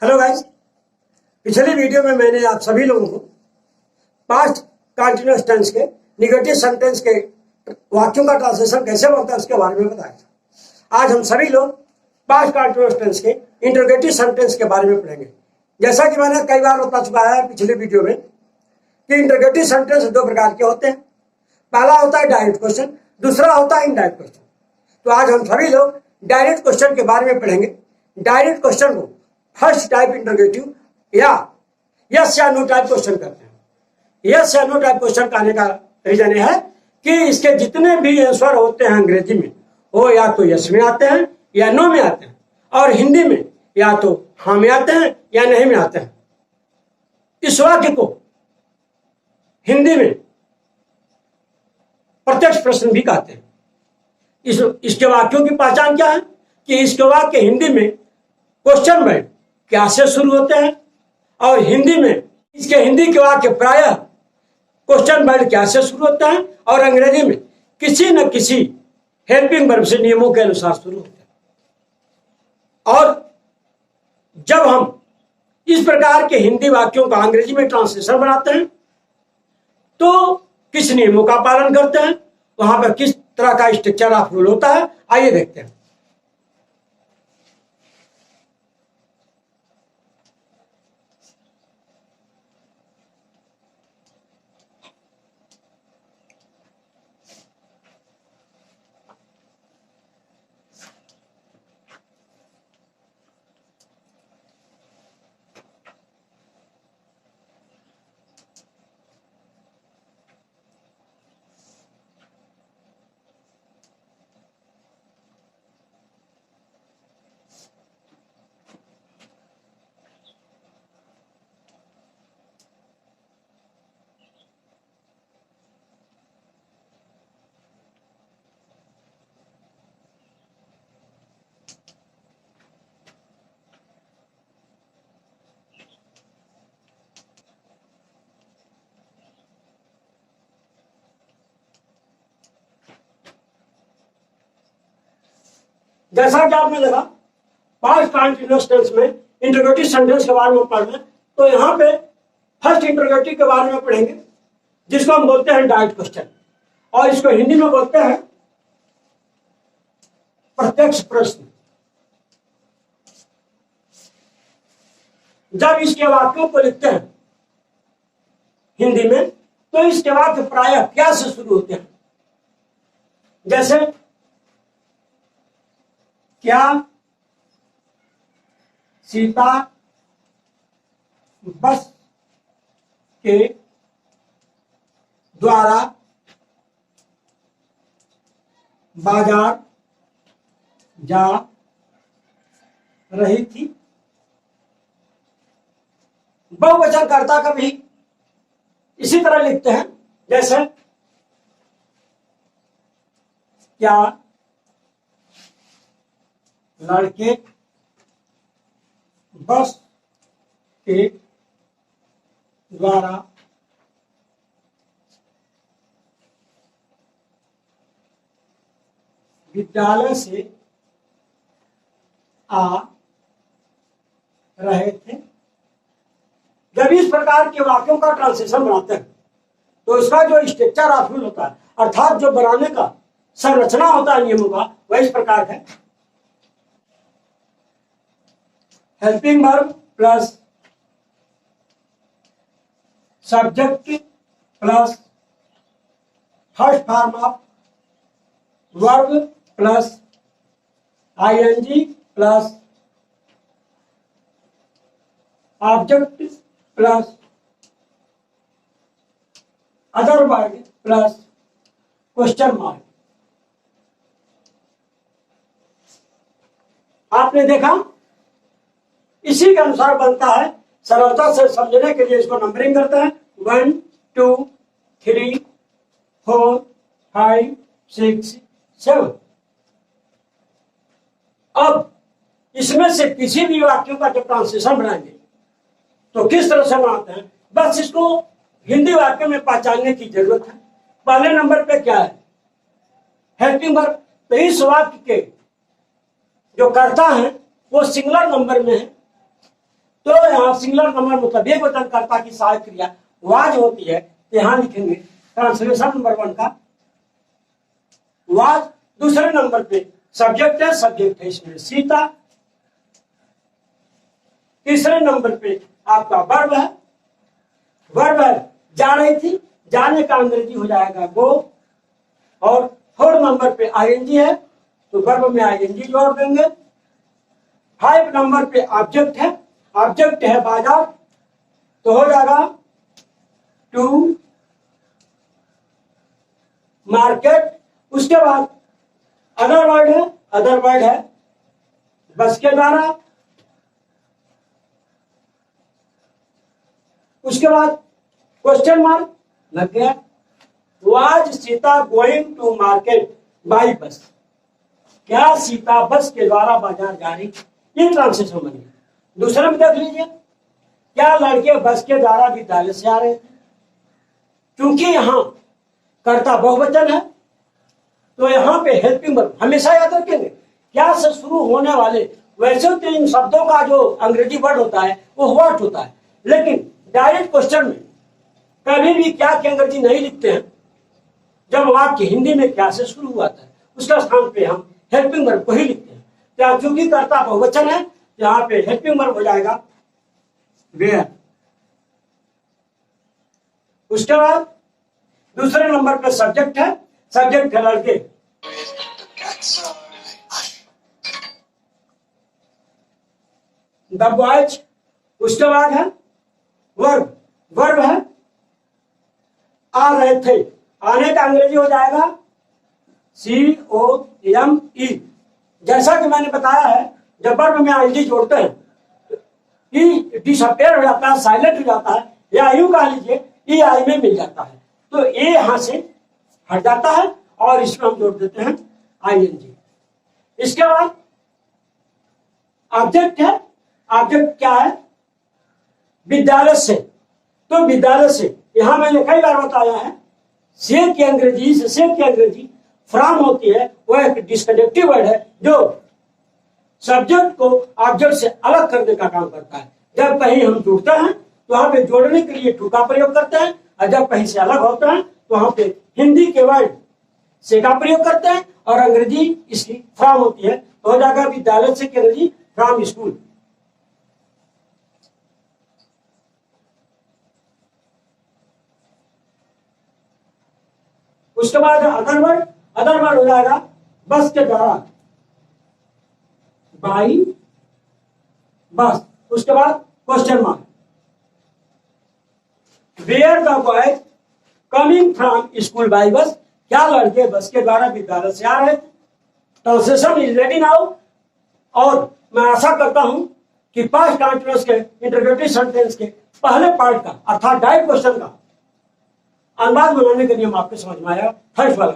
Hello guys, पिछली video में मैंने आप सभी लोगों को पास्ट कंटीन्यूअस टेंस के नेगेटिव सेंटेंस के वाक्यों का ट्रांसलेशन कैसे बनता है उसके बारे में बताया था। आज हम सभी लोग पास्ट कंटीन्यूअस टेंस के इंटरोगेटिव सेंटेंस के बारे में पढ़ेंगे। जैसा कि मैंने कई बार बता चुका है पिछले वीडियो में कि इंटरोगेटिव सेंटेंस दो प्रकार के होते हैं। पहला होता है डायरेक्ट क्वेश्चन, दूसरा होता है इनडायरेक्ट क्वेश्चन। तो आज हम सभी लोग डायरेक्ट क्वेश्चन के बारे में पढ़ेंगे। डायरेक्ट क्वेश्चन को फर्स्ट टाइप इंटरोगेटिव या यस या नो टाइप क्वेश्चन करते हैं। यस या नो टाइप क्वेश्चन कहने का रीजन यह है कि इसके जितने भी आंसर होते हैं अंग्रेजी में वो या तो यस में आते हैं या नो में आते हैं, और हिंदी में या तो हाँ में आते हैं या नहीं में आते हैं। इस वाक्य को हिंदी में प्रत्यक्ष प्रश्न भी कहते हैं। इसके वाक्यों की पहचान क्या है कि इसके वाक्य हिंदी में क्वेश्चन वर्ड क्या से शुरू होते हैं, और हिंदी में इसके हिंदी के वाक्य प्रायः क्वेश्चन वर्ड क्या से शुरू होता है, और अंग्रेजी में किसी न किसी हेल्पिंग वर्ब से नियमों के अनुसार शुरू होते हैं। और जब हम इस प्रकार के हिंदी वाक्यों का अंग्रेजी में ट्रांसलेशन बनाते हैं तो किस नियमों का पालन करते हैं, वहां पर किस तरह का स्ट्रक्चर ऑफ रूल होता है, आइए देखते हैं। जैसा कि आपने देखा पास्ट कंटीन्यूअस टेंस में इंटरोगेटिव सेंटेंस के बारे में पढ़ना, तो यहाँ पे फर्स्ट इंटरोगेटिव के बारे में पढ़ेंगे जिसको हम बोलते हैं डायरेक्ट क्वेश्चन, और इसको हिंदी में बोलते हैं प्रत्यक्ष प्रश्न। जब इसके वाक्यों को लिखते हैं हिंदी में तो इसके वाक्य प्रायः क्या से शुरू होते हैं, जैसे क्या सीता बस के द्वारा बाजार जा रही थी। बहुवचन कर्ता का भी इसी तरह लिखते हैं, जैसे क्या लड़के बस के द्वारा विद्यालय से आ रहे थे। जब इस प्रकार के वाक्यों का ट्रांसलेशन बनाते हैं तो इसका जो स्ट्रक्चर ऑफ रूल होता है, अर्थात जो बनाने का संरचना होता है नियमों का, वह इस प्रकार है। Helping verb plus subject plus first form of verb plus ING plus object plus other word plus question mark. आपने देखा इसी के अनुसार बनता है। सरलता से समझने के लिए इसको नंबरिंग करते हैं 1 2 3 4 5 6 7। अब इसमें से किसी भी वाक्यों का जब ट्रांसलेशन बनाएंगे तो किस तरह से बनाते हैं, बस इसको हिंदी वाक्य में पहचानने की जरूरत है। पहले नंबर पे क्या है, हेल्पिंग वर्ब। तो इस वाक्य के जो कर्ता है वो सिंगुलर नंबर में है, तो यहाँ सिंगुलर नंबर मतलब एक वचन कर्ता की सहायक क्रिया वाज होती है, तो यहाँ लिखेंगे ट्रांसलेशन नंबर 1 का वाज। दूसरे नंबर पे सब्जेक्ट है इसमें सीता। तीसरे नंबर पे आपका वर्ब है जा रही थी, जाने का अंग्रेजी हो जाएगा गो। और फोर्थ नंबर पे आईएनजी है, तो वर्ब में आईएनजी जोड़ देंगे। 5 नंबर पे ऑब्जेक्ट है बाजार, तो हो जाएगा टू मार्केट। उसके बाद अदर वर्ड है बस के द्वारा। उसके बाद क्वेश्चन मार्क लग गया। Was Sita going to market by bus, क्या सीता बस के द्वारा बाजार जा रही? ये ट्रांसलेशन बन गया। दूसरा में देख लीजिए, क्या लड़के बस के द्वारा विद्यालय से आ रहे थे? क्योंकि यहां कर्ता बहुवचन है, तो यहां पे हेल्पिंग वर्ब हमेशा याद रखेंगे, क्या से शुरू होने वाले वैसे तो इन शब्दों का जो अंग्रेजी वर्ड होता है वो व्हाट होता है, लेकिन डायरेक्ट क्वेश्चन में कभी भी क्या की अंग्रेजी नहीं लिखते हैं। जब वाक्य हिंदी में क्या से शुरू हुआ था, उसका स्थान पे हम हेल्पिंग वर्ब को ही लिखते हैं। क्या क्योंकि कर्ता बहुवचन है, यहाँ पे हेल्पिंग वर्ब हो जाएगा वेयर। उसके बाद दूसरे नंबर पे सब्जेक्ट है लड़के। The boys. उसके बाद है वर्ब है आ रहे थे, आने का अंग्रेजी हो जाएगा COME। जैसा कि मैंने बताया है, जब वर्ब में आईएनजी जोड़ते हैं ई डिसअपियर हो जाता है, साइलेंट हो जाता है, या यूं कह लीजिए ई आई में मिल जाता है, तो ए यहां से हट जाता है और इसमें हम जोड़ देते हैं आईएनजी। इसके बाद ऑब्जेक्ट है, ऑब्जेक्ट क्या है? विद्यालय से। तो विद्यालय से यहां मैंने कई बार बताया है, से की अंग्रेजी फ्रॉम होती है, वो एक डिस्कनेक्टिव वर्ड है जो सब्जेक्ट को ऑब्जेक्ट से अलग करने का काम करता है। जब कहीं हम जुड़ते हैं तो वहां पे जोड़ने के लिए टू का प्रयोग करते हैं, और जब कहीं से अलग होते हैं तो वहां पे हिंदी के वर्ड से का प्रयोग करते हैं, और अंग्रेजी इसकी फ्रॉम होती है, तो हो जाएगा विद्यालय से की अंग्रेजी फ्रॉम स्कूल। उसके बाद अदर वर्ड हो जाएगा बस के द्वारा बाई बस। उसके बाद question mark, where the boys coming from school by bus, क्या लड़के बस के द्वारा विद्यालय से आ रहे थे? Translation is ready now. और मैं आशा करता हूं कि पास्ट कंटीन्यूअस के इंटरोगेटिव सेंटेंस के पहले पार्ट का अर्थात डायरेक्ट क्वेश्चन का अनुवाद बनाने के नियम आपके समझ में आया। Thanks for